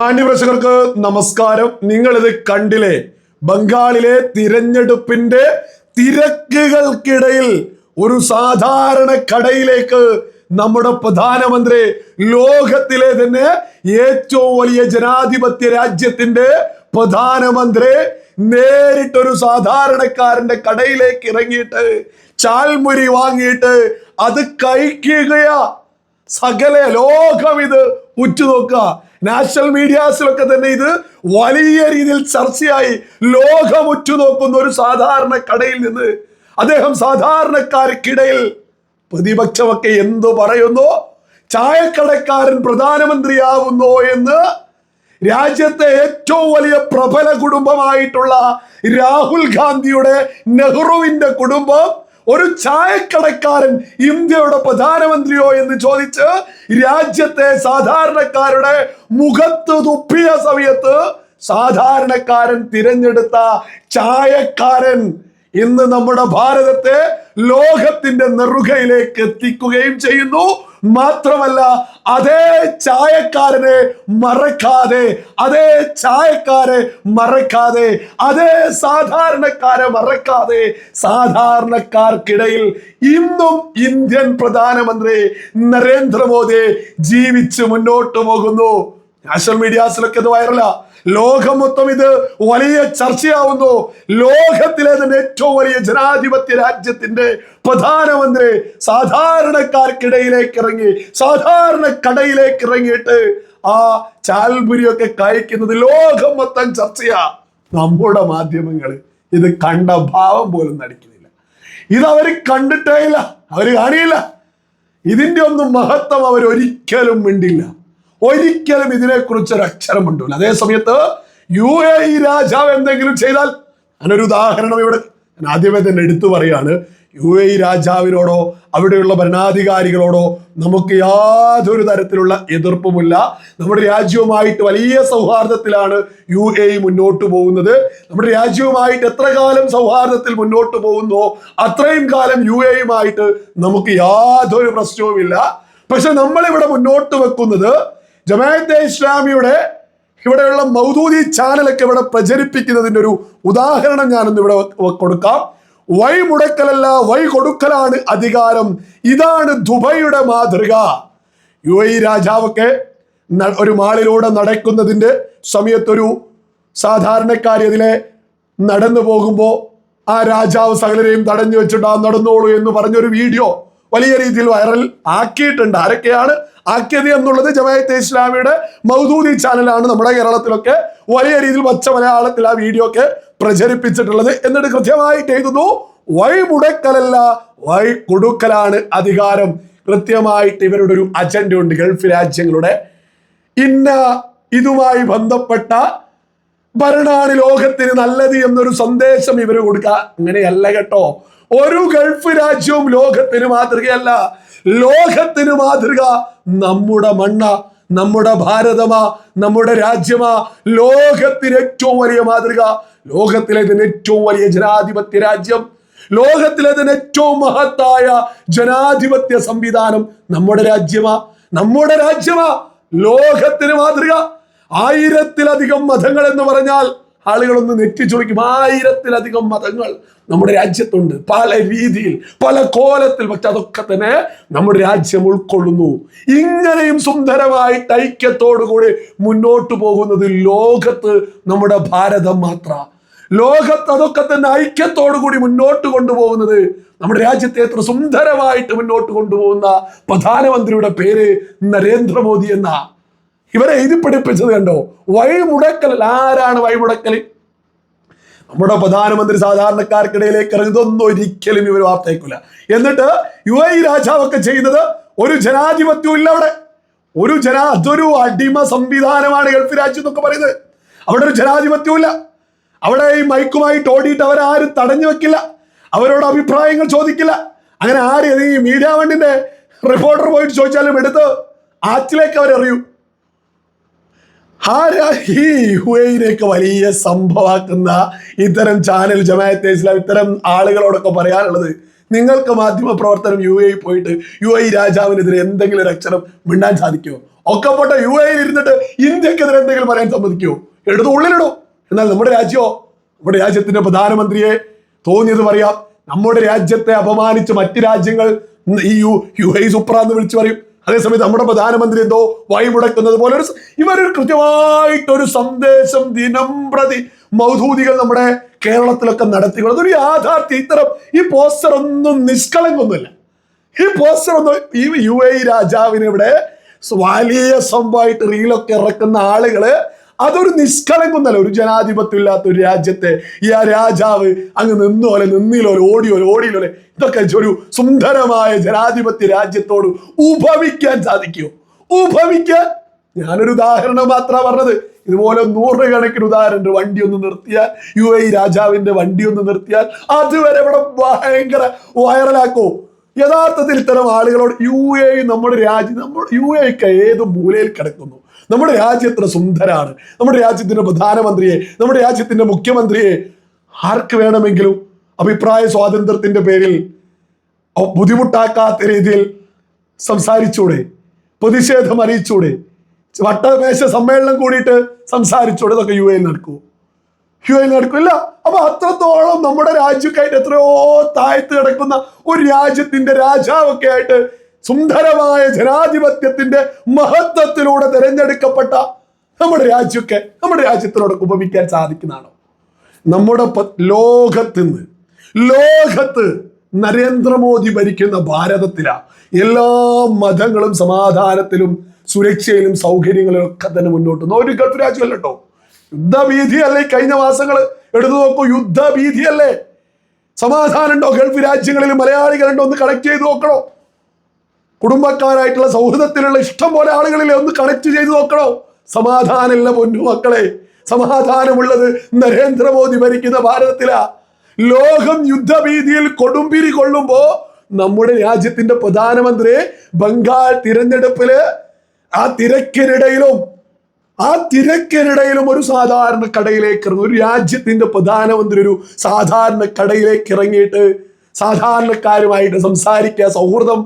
മാന്യപ്രേക്ഷകർക്ക് നമസ്കാരം. നിങ്ങളിത് കണ്ടില്ലേ? ബംഗാളിലെ തിരഞ്ഞെടുപ്പിന്റെ തിരക്കുകൾക്കിടയിൽ ഒരു സാധാരണ കടയിലേക്ക് നമ്മുടെ പ്രധാനമന്ത്രി, ലോകത്തിലെ തന്നെ ഏറ്റവും വലിയ ജനാധിപത്യ രാജ്യത്തിന്റെ പ്രധാനമന്ത്രി നേരിട്ടൊരു സാധാരണക്കാരന്റെ കടയിലേക്ക് ഇറങ്ങിയിട്ട് ചാൽമുരി വാങ്ങിയിട്ട് അത് കഴിക്കുകയാ. സകല ലോകം ഇത് ഉറ്റുനോക്കുക. നാഷണൽ മീഡിയാസിലൊക്കെ തന്നെ ഇത് വലിയ രീതിയിൽ ചർച്ചയായി. ലോകം ഉറ്റുനോക്കുന്ന ഒരു സാധാരണ കടയിൽ നിന്ന് അദ്ദേഹം സാധാരണക്കാർക്കിടയിൽ, പ്രതിപക്ഷമൊക്കെ എന്തു പറയുന്നു, ചായക്കടക്കാരൻ പ്രധാനമന്ത്രിയാവുന്നു എന്ന് രാജ്യത്തെ ഏറ്റവും വലിയ പ്രബല കുടുംബമായിട്ടുള്ള രാഹുൽ ഗാന്ധിയുടെ നെഹ്റുവിന്റെ കുടുംബം ഒരു ചായക്കടക്കാരൻ ഇന്ത്യയുടെ പ്രധാനമന്ത്രിയോ എന്ന് ചോദിച്ച് രാജ്യത്തെ സാധാരണക്കാരുടെ മുഖത്ത് തുപ്പിയ സമയത്ത് സാധാരണക്കാരൻ തിരഞ്ഞെടുത്ത ചായക്കാരൻ ഇന്ന് നമ്മുടെ ഭാരതത്തെ ലോകത്തിന്റെ നെറുകയിലേക്ക് എത്തിക്കുകയും ചെയ്യുന്നു. മാത്രമല്ല, അതേ ചായക്കാരനെ മറക്കാതെ, അതേ ചായക്കാരെ മറക്കാതെ, അതേ സാധാരണക്കാരെ മറക്കാതെ, സാധാരണക്കാർക്കിടയിൽ ഇന്നും ഇന്ത്യൻ പ്രധാനമന്ത്രി നരേന്ദ്രമോദി ജീവിച്ച് മുന്നോട്ട് പോകുന്നു. നാഷണൽ മീഡിയാസിലൊക്കെ ഇത് വൈറലാ. ലോകം മൊത്തം ഇത് വലിയ ചർച്ചയാവുന്നു. ലോകത്തിലെ തന്നെ ഏറ്റവും വലിയ ജനാധിപത്യ രാജ്യത്തിന്റെ പ്രധാനമന്ത്രി സാധാരണക്കാർക്കിടയിലേക്ക് ഇറങ്ങി, സാധാരണ കടയിലേക്ക് ഇറങ്ങിയിട്ട് ആ ചാൽപുരിയൊക്കെ കഴിക്കുന്നത് ലോകം മൊത്തം ചർച്ചയാ. നമ്മുടെ മാധ്യമങ്ങൾ ഇത് കണ്ട ഭാവം പോലും നടിക്കുന്നില്ല. ഇത് അവര് കണ്ടിട്ടേ ഇല്ല, അവര് കാണിയില്ല. ഇതിന്റെ ഒന്നും മഹത്വം അവർ ഒരിക്കലും മിണ്ടില്ല. ഒരിക്കലും ഇതിനെക്കുറിച്ച് ഒരു അക്ഷരം ഉണ്ടല്ല. അതേ സമയത്ത് UAE രാജാവ് എന്തെങ്കിലും ചെയ്താൽ, ഞാനൊരു ഉദാഹരണം ഇവിടെ ആദ്യമേ തന്നെ എടുത്തു പറയാണ്. UAE രാജാവിനോടോ അവിടെയുള്ള ഭരണാധികാരികളോടോ നമുക്ക് യാതൊരു തരത്തിലുള്ള എതിർപ്പുമില്ല. നമ്മുടെ രാജ്യവുമായിട്ട് വലിയ സൗഹാർദ്ദത്തിലാണ് UAE മുന്നോട്ട് പോകുന്നത്. നമ്മുടെ രാജ്യവുമായിട്ട് എത്ര കാലം സൗഹാർദ്ദത്തിൽ മുന്നോട്ട് പോകുന്നോ അത്രയും കാലം UAE-യുമായിട്ട് നമുക്ക് യാതൊരു പ്രശ്നവുമില്ല. പക്ഷെ നമ്മളിവിടെ മുന്നോട്ട് വെക്കുന്നത് ജമാഅത്തെ ഇസ്ലാമിയുടെ ഇവിടെയുള്ള മൗദൂദി ചാനലൊക്കെ ഇവിടെ പ്രചരിപ്പിക്കുന്നതിന്റെ ഒരു ഉദാഹരണം ഞാനൊന്ന് ഇവിടെ കൊടുക്കാം. വൈ മുടക്കലല്ല, വൈ കൊടുക്കലാണ് അധികാരം. ഇതാണ് ദുബൈയുടെ മാതൃക. UAE രാജാവൊക്കെ ഒരു മാളിലൂടെ നടക്കുന്നതിന്റെ സമയത്തൊരു സാധാരണക്കാരി അതിലെ നടന്നു പോകുമ്പോൾ ആ രാജാവ് സകലരെയും തടഞ്ഞു വെച്ചിട്ട് നടന്നോളൂ എന്ന് പറഞ്ഞൊരു വീഡിയോ വലിയ രീതിയിൽ വൈറൽ ആക്കിയിട്ടുണ്ട്. ആരൊക്കെയാണ് ആക്കിയത് എന്നുള്ളത് ജമാഅത്തെ ഇസ്ലാമിയുടെ മൗദൂദി ചാനലാണ് നമ്മുടെ കേരളത്തിലൊക്കെ വലിയ രീതിയിൽ പച്ച മലയാളത്തിൽ ആ വീഡിയോ ഒക്കെ പ്രചരിപ്പിച്ചിട്ടുള്ളത്. എന്നിട്ട് കൃത്യമായിട്ട് എഴുതുന്നു, വൈ മുടക്കലല്ല, വൈ കൊടുക്കലാണ് അധികാരം. കൃത്യമായിട്ട് ഇവരുടെ ഒരു അജണ്ട ഉണ്ട്. ഗൾഫ് രാജ്യങ്ങളുടെ ഇതുമായി ബന്ധപ്പെട്ട ഭരണാണ് ലോകത്തിന് നല്ലത് എന്നൊരു സന്ദേശം ഇവർ കൊടുക്കുക. അങ്ങനെയല്ല കേട്ടോ. ഒരു ഗൾഫ് രാജ്യവും ലോകത്തിന് മാതൃകയല്ല. ലോകത്തിന് മാതൃക നമ്മുടെ മണ്ണ, നമ്മുടെ ഭാരതമാ, നമ്മുടെ രാജ്യമാ. ലോകത്തിന് ഏറ്റവും വലിയ മാതൃക, ലോകത്തിലെ തന്നെ ഏറ്റവും വലിയ ജനാധിപത്യ രാജ്യം, ലോകത്തിലെ തന്നെ ഏറ്റവും മഹത്തായ ജനാധിപത്യ സംവിധാനം നമ്മുടെ രാജ്യമാ, നമ്മുടെ രാജ്യമാ. ലോകത്തിന് മാതൃക. 1000-ലധികം മതങ്ങൾ എന്ന് പറഞ്ഞാൽ ആളുകളൊന്ന് നെറ്റിച്ചുളിക്കും. 1000-ലധികം മതങ്ങൾ നമ്മുടെ രാജ്യത്തുണ്ട്, പല രീതിയിൽ, പല കോലത്തിൽ. പക്ഷെ അതൊക്കെ തന്നെ നമ്മുടെ രാജ്യം ഉൾക്കൊള്ളുന്നു. ഇങ്ങനെയും സുന്ദരമായിട്ട് ഐക്യത്തോടുകൂടി മുന്നോട്ട് പോകുന്നത് ലോകത്ത് നമ്മുടെ ഭാരതം മാത്ര. ലോകത്ത് അതൊക്കെ തന്നെ ഐക്യത്തോടുകൂടി മുന്നോട്ട് കൊണ്ടുപോകുന്നത് നമ്മുടെ രാജ്യത്തെ എത്ര സുന്ദരമായിട്ട് മുന്നോട്ട് കൊണ്ടുപോകുന്ന പ്രധാനമന്ത്രിയുടെ പേര് നരേന്ദ്രമോദി എന്ന. ഇവരെ എഴുതി പഠിപ്പിച്ചത് കണ്ടോ? വഴി മുടക്കൽ. ആരാണ് വഴി മുടക്കൽ? നമ്മുടെ പ്രധാനമന്ത്രി സാധാരണക്കാർക്കിടയിലേക്ക് ഇറങ്ങുന്നതൊന്നും ഒരിക്കലും ഇവർ വാർത്തയ്ക്കില്ല. എന്നിട്ട് UAE രാജാവൊക്കെ ചെയ്യുന്നത് ഒരു ജനാധിപത്യവും ഇല്ല അവിടെ. അതൊരു അടിമ സംവിധാനമാണ് ഗൾഫ് രാജ്യം എന്നൊക്കെ പറയുന്നത്. അവിടെ ഒരു ജനാധിപത്യവും ഇല്ല. അവിടെ ഈ മൈക്കുമായിട്ട് ഓടിയിട്ട് അവരാരും തടഞ്ഞു വെക്കില്ല, അവരോട് അഭിപ്രായങ്ങൾ ചോദിക്കില്ല. അങ്ങനെ ആരും ഈ മീഡിയ വണ്ടിന്റെ റിപ്പോർട്ടർ പോയിട്ട് ചോദിച്ചാലും എടുത്ത് ആറ്റിലേക്ക് അവരെറിയൂ. ഈ UAE-യിലേക്ക് വലിയ സംഭവമാക്കുന്ന ഇത്തരം ചാനൽ, ജമാഅത്തെ ഇസ്ലാം, ഇത്തരം ആളുകളോടൊക്കെ പറയാനുള്ളത്, നിങ്ങൾക്ക് മാധ്യമ പ്രവർത്തനം UAE പോയിട്ട് UAE രാജാവിനെതിരെ എന്തെങ്കിലും ഒരു അക്ഷരം മിണ്ടാൻ സാധിക്കുമോ? ഒക്കെ പോട്ടെ, UAE ഇരുന്നിട്ട് ഇന്ത്യക്കെതിരെ എന്തെങ്കിലും പറയാൻ സമ്മതിക്കുമോ? എടുത്ത് ഉള്ളിലിടും. എന്നാൽ നമ്മുടെ രാജ്യത്തിന്റെ പ്രധാനമന്ത്രിയെ തോന്നിയത് പറയാം. നമ്മുടെ രാജ്യത്തെ അപമാനിച്ച് മറ്റ് രാജ്യങ്ങൾ ഈ UAE സുപ്ര എന്ന് വിളിച്ചു പറയും. അതേസമയത്ത് നമ്മുടെ പ്രധാനമന്ത്രി എന്തോ വഴിമുടക്കുന്നത് പോലെ ഇവരൊരു കൃത്യമായിട്ടൊരു സന്ദേശം ദിനം പ്രതി മൗദൂദികൾ നമ്മുടെ കേരളത്തിലൊക്കെ നടത്തിക്കൊള്ളത് ഒരു യാഥാർത്ഥ്യം. ഇത്തരം ഈ പോസ്റ്റർ ഒന്നും നിഷ്കളങ്കൊന്നുമില്ല. ഈ പോസ്റ്റർ ഒന്നും ഈ UAE രാജാവിന് ഇവിടെ വലിയ സംഭവമായിട്ട് റീലൊക്കെ ഇറക്കുന്ന ആളുകള് അതൊരു നിഷ്കളങ്കൊന്നല്ല. ഒരു ജനാധിപത്യം ഇല്ലാത്ത ഒരു രാജ്യത്തെ ഈ രാജാവ് അങ്ങ് നിന്നോലെ നിന്നിലോലെ ഓടിയോലെ ഇതൊക്കെ ഒരു സുന്ദരമായ ജനാധിപത്യ രാജ്യത്തോട് ഉപമിക്കാൻ സാധിക്കുമോ? ഉപമിക്കാൻ ഞാനൊരു ഉദാഹരണം മാത്രമാണ് പറഞ്ഞത്. ഇതുപോലെ 100 കണക്കിന് ഉദാഹരണം. വണ്ടി ഒന്ന് നിർത്തിയാൽ UAE രാജാവിന്റെ വണ്ടി ഒന്ന് നിർത്തിയാൽ അതുവരെ ഇവിടെ ഭയങ്കര വൈറലാക്കോ. യഥാർത്ഥത്തിൽ ഇത്തരം ആളുകളോട് UAE നമ്മുടെ UAE ഏത് മൂലയിൽ കിടക്കുന്നു? നമ്മുടെ രാജ്യം എത്ര സുന്ദരാണ്. നമ്മുടെ രാജ്യത്തിന്റെ പ്രധാനമന്ത്രിയെ, നമ്മുടെ രാജ്യത്തിന്റെ മുഖ്യമന്ത്രിയെ ആർക്ക് വേണമെങ്കിലും അഭിപ്രായ സ്വാതന്ത്ര്യത്തിന്റെ പേരിൽ ബുദ്ധിമുട്ടാക്കാത്ത രീതിയിൽ സംസാരിച്ചൂടെ? പ്രതിഷേധം അറിയിച്ചൂടെ? വട്ടമേശ സമ്മേളനം കൂടിയിട്ട് സംസാരിച്ചൂടെ? ഇതൊക്കെ UAE നടക്കില്ല. അപ്പൊ അത്രത്തോളം നമ്മുടെ രാജ്യക്കായിട്ട് എത്രയോ താഴ്ത്ത് കിടക്കുന്ന ഒരു രാജ്യത്തിന്റെ രാജാവൊക്കെ ആയിട്ട് സുന്ദരമായ ജനാധിപത്യത്തിന്റെ മഹത്വത്തിലൂടെ തിരഞ്ഞെടുക്കപ്പെട്ട നമ്മുടെ രാജ്യത്തിനോട് ഉപമിക്കാൻ സാധിക്കുന്നതാണോ? നമ്മുടെ ലോകത്ത് നരേന്ദ്രമോദി ഭരിക്കുന്ന ഭാരതത്തിലാ എല്ലാ മതങ്ങളും സമാധാനത്തിലും സുരക്ഷയിലും സൗകര്യങ്ങളിലും ഒക്കെ തന്നെ മുന്നോട്ട്. ഒരു ഗൾഫ് രാജ്യമല്ല കേട്ടോ, യുദ്ധഭീതിയല്ലേ? കഴിഞ്ഞ മാസങ്ങൾ എടുത്തു നോക്കൂ, യുദ്ധഭീതിയല്ലേ? സമാധാനം ഉണ്ടോ ഗൾഫ് രാജ്യങ്ങളിൽ? മലയാളികളുണ്ടോ? ഒന്ന് കണക്ട് ചെയ്ത് നോക്കണോ? കുടുംബക്കാരായിട്ടുള്ള സൗഹൃദത്തിലുള്ള ഇഷ്ടം പോലെ ആളുകളിലെ ഒന്ന് കണക്ട് ചെയ്ത് നോക്കണോ? സമാധാനമില്ല പൊന്നു മക്കളെ. സമാധാനമുള്ളത് നരേന്ദ്രമോദി ഭരിക്കുന്ന ഭാരതത്തിലാ. ലോകം യുദ്ധഭീതിയിൽ കൊടുമ്പിരി കൊള്ളുമ്പോ നമ്മുടെ രാജ്യത്തിന്റെ പ്രധാനമന്ത്രി ബംഗാൾ തിരഞ്ഞെടുപ്പില് ആ തിരക്കിനിടയിലും ഒരു സാധാരണ കടയിലേക്ക് ഇറങ്ങി. ഒരു രാജ്യത്തിന്റെ പ്രധാനമന്ത്രി ഒരു സാധാരണ കടയിലേക്ക് ഇറങ്ങിയിട്ട് സാധാരണക്കാരുമായിട്ട് സംസാരിക്കുക, സൗഹൃദം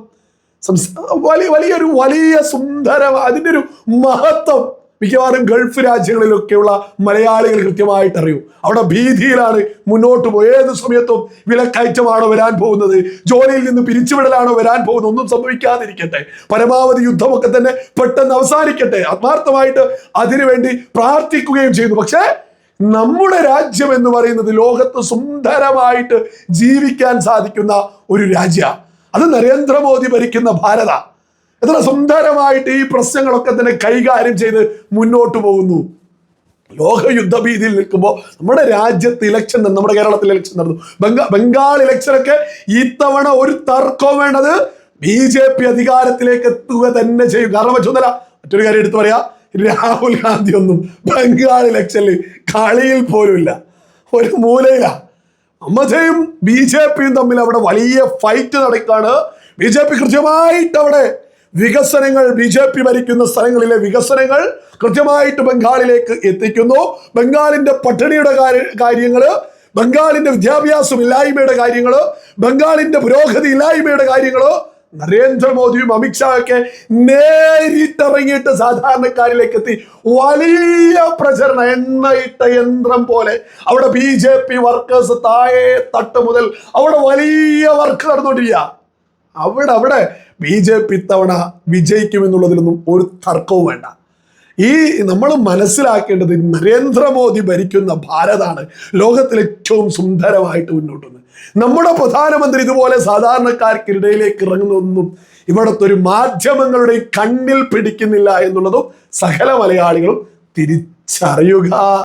വലിയ സുന്ദരം. അതിൻ്റെ ഒരു മഹത്വം മിക്കവാറും ഗൾഫ് രാജ്യങ്ങളിലൊക്കെയുള്ള മലയാളികൾ കൃത്യമായിട്ട് അറിയും. അവിടെ ഭീതിയിലാണ് മുന്നോട്ട് പോയി. ഏത് സമയത്തും വിലക്കയറ്റമാണോ വരാൻ പോകുന്നത്, ജോലിയിൽ നിന്ന് പിരിച്ചുവിടലാണോ വരാൻ പോകുന്നത്, ഒന്നും സംഭവിക്കാതിരിക്കട്ടെ, പരമാവധി യുദ്ധമൊക്കെ തന്നെ പെട്ടെന്ന് അവസാനിക്കട്ടെ, ആത്മാർത്ഥമായിട്ട് അതിനുവേണ്ടി പ്രാർത്ഥിക്കുകയും ചെയ്യുന്നു. പക്ഷേ നമ്മുടെ രാജ്യം എന്ന് പറയുന്നത് ലോകത്ത് സുന്ദരമായിട്ട് ജീവിക്കാൻ സാധിക്കുന്ന ഒരു രാജ്യമാണ്. അത് നരേന്ദ്രമോദി ഭരിക്കുന്ന ഭാരത. എത്ര സുന്ദരമായിട്ട് ഈ പ്രശ്നങ്ങളൊക്കെ തന്നെ കൈകാര്യം ചെയ്ത് മുന്നോട്ട് പോകുന്നു. ലോക യുദ്ധഭീതിയിൽ നിൽക്കുമ്പോൾ നമ്മുടെ രാജ്യത്ത് ഇലക്ഷൻ, നമ്മുടെ കേരളത്തിൽ ഇലക്ഷൻ നടന്നു. ബംഗാൾ ഇലക്ഷനൊക്കെ ഇത്തവണ ഒരു തർക്കവും വേണ്ടത് BJP അധികാരത്തിലേക്ക് എത്തുക തന്നെ ചെയ്യും. കാരണം മറ്റൊരു കാര്യം എടുത്തു പറയാ, രാഹുൽ ഗാന്ധി ഒന്നും ബംഗാൾ ഇലക്ഷനിൽ കളിയിൽ പോലുമില്ല, ഒരു മൂലയില. മമതയും BJPയും തമ്മിൽ അവിടെ വലിയ ഫൈറ്റ് നടക്കാണ്. BJP കൃത്യമായിട്ട് അവിടെ വികസനങ്ങൾ, BJP ഭരിക്കുന്ന സ്ഥലങ്ങളിലെ വികസനങ്ങൾ കൃത്യമായിട്ട് ബംഗാളിലേക്ക് എത്തിക്കുന്നു. ബംഗാളിന്റെ പട്ടിണിയുടെ കാര്യങ്ങള്, ബംഗാളിന്റെ വിദ്യാഭ്യാസം ഇല്ലായ്മയുടെ കാര്യങ്ങള്, ബംഗാളിന്റെ പുരോഗതി ഇല്ലായ്മയുടെ കാര്യങ്ങള് നരേന്ദ്രമോദിയും അമിത്ഷായൊക്കെ നേരിട്ടിറങ്ങിയിട്ട് സാധാരണക്കാരിലേക്ക് എത്തി വലിയ പ്രചരണം. എണ്ണയിട്ട യന്ത്രം പോലെ അവിടെ BJP വർക്കേഴ്സ് താഴെ തട്ട് മുതൽ അവിടെ വലിയ വർക്ക് നടന്നുകൊണ്ടിരിക്കുക. അവിടെ BJP ഇത്തവണ വിജയിക്കുമെന്നുള്ളതിലൊന്നും ഒരു തർക്കവും വേണ്ട. ഈ നമ്മൾ മനസ്സിലാക്കേണ്ടത് നരേന്ദ്രമോദി ഭരിക്കുന്ന ഭാരതമാണ് ലോകത്തിൽ ഏറ്റവും സുന്ദരമായിട്ട് മുന്നോട്ട് വന്നത്. നമ്മുടെ പ്രധാനമന്ത്രി ഇതുപോലെ സാധാരണക്കാർക്കിടയിലേക്ക് ഇറങ്ങുന്നതൊന്നും ഇവിടുത്തെ ഒരു മാധ്യമങ്ങളുടെ കണ്ണിൽ പിടിക്കുന്നില്ല എന്നുള്ളതും സകല മലയാളികളും തിരിച്ചറിയുക.